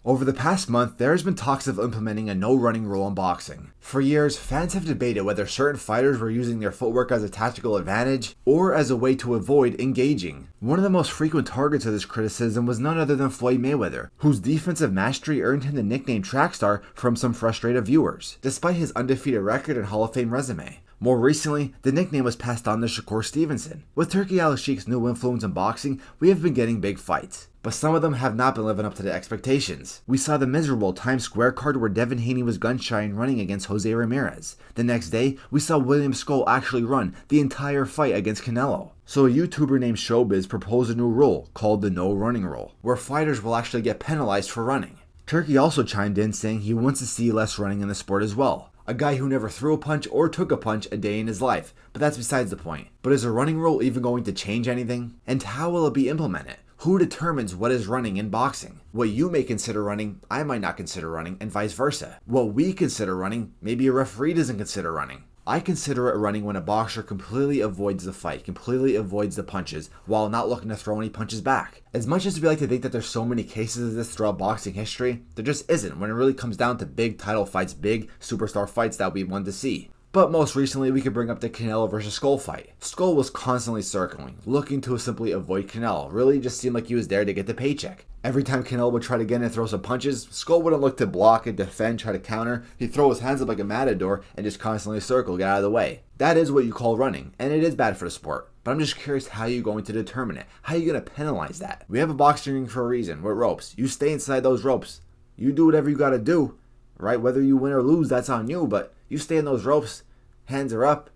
Over the past month, there has been talks of implementing a no running rule in boxing. For years, fans have debated whether certain fighters were using their footwork as a tactical advantage or as a way to avoid engaging. One of the most frequent targets of this criticism was none other than Floyd Mayweather, whose defensive mastery earned him the nickname Trackstar from some frustrated viewers, despite his undefeated record and Hall of Fame resume. More recently, the nickname was passed on to Shakur Stevenson. With Turki Al-Sheikh's new influence in boxing, we have been getting big fights, but some of them have not been living up to the expectations. We saw the miserable Times Square card where Devin Haney was gun-shy and running against Jose Ramirez. The next day, we saw William Skull actually run the entire fight against Canelo. So a YouTuber named Showbiz proposed a new rule called the no running rule, where fighters will actually get penalized for running. Turki also chimed in saying he wants to see less running in the sport as well. A guy who never threw a punch or took a punch a day in his life, but that's besides the point. But is a running rule even going to change anything? And how will it be implemented? Who determines what is running in boxing? What you may consider running, I might not consider running, and vice versa. What we consider running, maybe a referee doesn't consider running. I consider it running when a boxer completely avoids the fight, completely avoids the punches, while not looking to throw any punches back. As much as we like to think that there's so many cases of this throughout boxing history, there just isn't when it really comes down to big title fights, big superstar fights that we want to see. But most recently, we could bring up the Canelo versus Skull fight. Skull was constantly circling, looking to simply avoid Canelo. Really just seemed like he was there to get the paycheck. Every time Canelo would try to get in and throw some punches, Skull wouldn't look to block and defend, try to counter. He'd throw his hands up like a matador and just constantly circle, get out of the way. That is what you call running, and it is bad for the sport. But I'm just curious how you're going to determine it. How are you going to penalize that? We have a boxing ring for a reason, with ropes. You stay inside those ropes. You do whatever you got to do, right? Whether you win or lose, that's on you, but you stay in those ropes. Hands are up,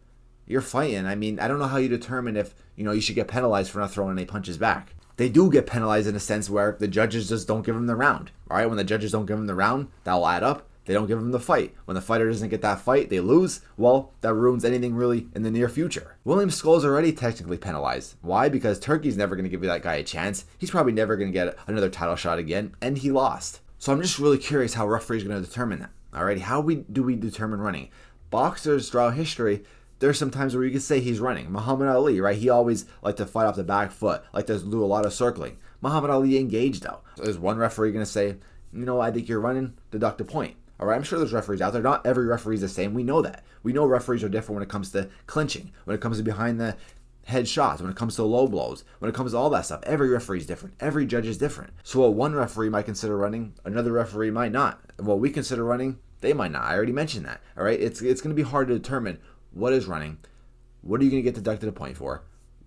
you're fighting. I mean, I don't know how you determine if, you should get penalized for not throwing any punches back. They do get penalized in a sense where the judges just don't give them the round. All right, when the judges don't give them the round, that'll add up. They don't give them the fight. When the fighter doesn't get that fight, they lose. Well, that ruins anything really in the near future. William Skull's already technically penalized. Why? Because Turki's never going to give that guy a chance. He's probably never going to get another title shot again, and he lost. So I'm just really curious how referees are going to determine that. All right, do we determine running? Boxers throughout history, there's some times where you could say he's running. Muhammad Ali, right? He always liked to fight off the back foot, liked to do a lot of circling. Muhammad Ali engaged though. So is one referee going to say, I think you're running, deduct a point. All right, I'm sure there's referees out there. Not every referee is the same. We know that. We know referees are different when it comes to clinching, when it comes to behind the head shots, when it comes to low blows, when it comes to all that stuff. Every referee is different. Every judge is different. So what one referee might consider running, another referee might not. What we consider running, they might not. I already mentioned that. All right, it's going to be hard to determine what is running. What are you going to get deducted a point for?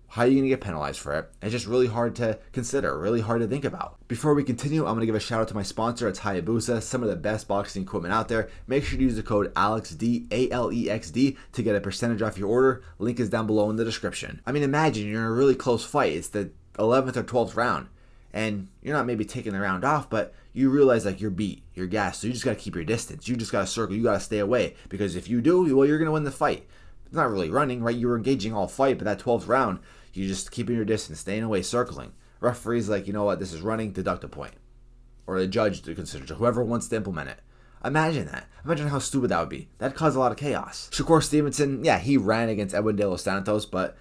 How are you going to get penalized for it? It's just really hard to consider, really hard to think about. Before we continue, I'm going to give a shout out to my sponsor. It's Hayabusa, some of the best boxing equipment out there. Make sure to use the code ALEXD, ALEXD, to get a percentage off your order. Link is down below in the description. I mean, imagine you're in a really close fight. It's the 11th or 12th round, and you're not maybe taking the round off, but you realize like you're beat, you're gassed, so you just got to keep your distance. You just got to circle, you got to stay away, because if you do, well, you're going to win the fight. It's not really running, right? You were engaging all fight, but that 12th round, you're just keeping your distance, staying away, circling. Referee's like, you know what, this is running, deduct a point. Or the judge to consider, whoever wants to implement it. Imagine that. Imagine how stupid that would be. That'd cause a lot of chaos. Shakur Stevenson, yeah, he ran against Edwin De Los Santos, but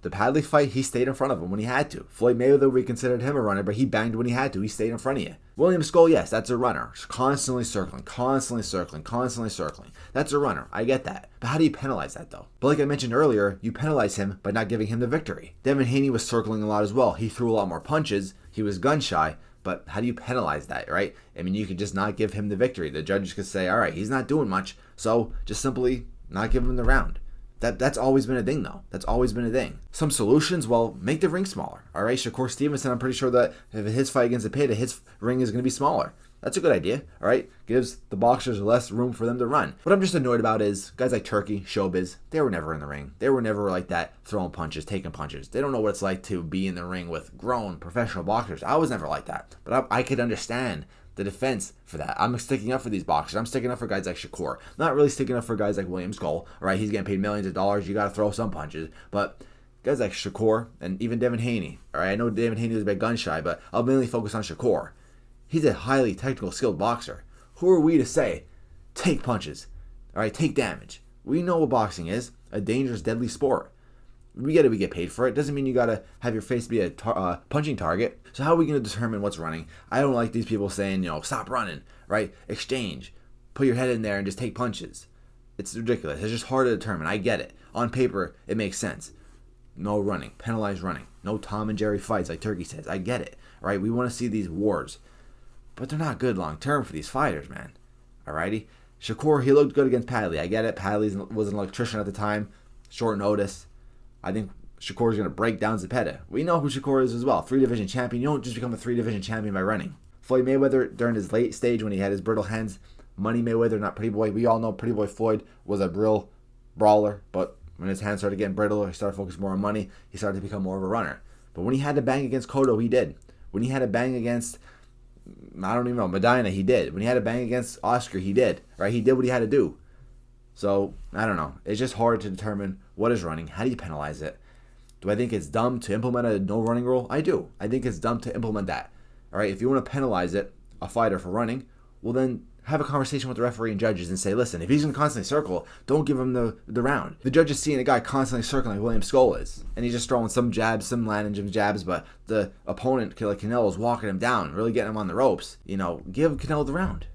the Padley fight, he stayed in front of him when he had to. Floyd Mayweather, we considered him a runner, but he banged when he had to. He stayed in front of you. William Skull, yes, that's a runner. Constantly circling, constantly circling, constantly circling. That's a runner. I get that. But how do you penalize that, though? But like I mentioned earlier, you penalize him by not giving him the victory. Devin Haney was circling a lot as well. He threw a lot more punches. He was gun shy. But how do you penalize that, right? I mean, you could just not give him the victory. The judges could say, all right, he's not doing much, so just simply not give him the round. That's always been a thing, though. That's always been a thing. Some solutions, well, make the ring smaller. All right, Shakur Stevenson, I'm pretty sure that if his fight against Zepeda, his ring is going to be smaller. That's a good idea, all right? Gives the boxers less room for them to run. What I'm just annoyed about is guys like Turki, Showbiz, they were never in the ring. They were never like that, throwing punches, taking punches. They don't know what it's like to be in the ring with grown professional boxers. I was never like that, but I could understand the defense for that. I'm sticking up for these boxers. I'm sticking up for guys like Shakur. Not really sticking up for guys like William Skull. All right, he's getting paid millions of dollars. You got to throw some punches. But guys like Shakur and even Devin Haney. All right, I know Devin Haney was a bit gun shy, but I'll mainly focus on Shakur. He's a highly technical, skilled boxer. Who are we to say, take punches? All right, take damage. We know what boxing is, a dangerous, deadly sport. We get it, we get paid for it. Doesn't mean you gotta have your face be a punching target. So how are we gonna determine what's running? I don't like these people saying, stop running, right? Exchange. Put your head in there and just take punches. It's ridiculous. It's just hard to determine. I get it. On paper, it makes sense. No running. Penalize running. No Tom and Jerry fights like Turkey says. I get it, right? We want to see these wars. But they're not good long term for these fighters, man. Alrighty? Shakur, he looked good against Padley. I get it. Padley was an electrician at the time. Short notice. I think Shakur's going to break down Zepeda. We know who Shakur is as well. 3-division champion. You don't just become a 3-division champion by running. Floyd Mayweather, during his late stage when he had his brittle hands, Money Mayweather, not Pretty Boy. We all know Pretty Boy Floyd was a real brawler, but when his hands started getting brittle, he started focusing more on money. He started to become more of a runner. But when he had to bang against Cotto, he did. When he had to bang against, I don't even know, Medina, he did. When he had to bang against Oscar, he did. Right? He did what he had to do. So, I don't know. It's just hard to determine what is running. How do you penalize it? Do I think it's dumb to implement a no running rule? I do. I think it's dumb to implement that. All right? If you want to penalize it, a fighter for running, well then have a conversation with the referee and judges and say, listen, if he's going to constantly circle, don't give him the round. The judge is seeing a guy constantly circling like William Scola is, and he's just throwing some jabs, some landing jabs, but the opponent, like Canelo, is walking him down, really getting him on the ropes. Give Canelo the round.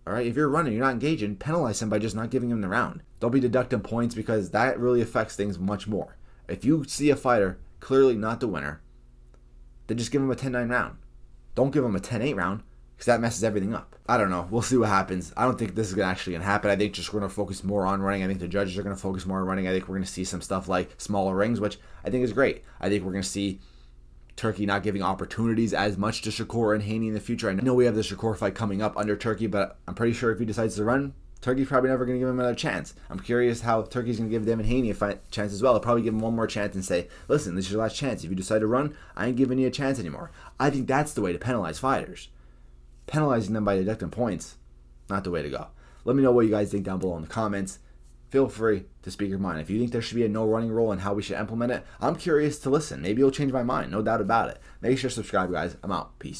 All right, if you're running, you're not engaging, penalize him by just not giving him the round. Don't be deducting points because that really affects things much more. If you see a fighter clearly not the winner, then just give him a 10-9 round. Don't give him a 10-8 round, because that messes everything up. I don't know. We'll see what happens. I don't think this is actually going to happen. I think just we're going to focus more on running. I think the judges are going to focus more on running. I think we're going to see some stuff like smaller rings, which I think is great. I think we're going to see Turkey not giving opportunities as much to Shakur and Haney in the future. I know we have the Shakur fight coming up under Turkey, but I'm pretty sure if he decides to run, Turkey's probably never going to give him another chance. I'm curious how Turkey's going to give Devin Haney a chance as well. They'll probably give him one more chance and say, listen, this is your last chance. If you decide to run, I ain't giving you a chance anymore. I think that's the way to penalize fighters. Penalizing them by deducting points, not the way to go. Let me know what you guys think down below in the comments. Feel free to speak your mind. If you think there should be a no running rule and how we should implement it, I'm curious to listen. Maybe you'll change my mind, no doubt about it. Make sure to subscribe, guys. I'm out. Peace.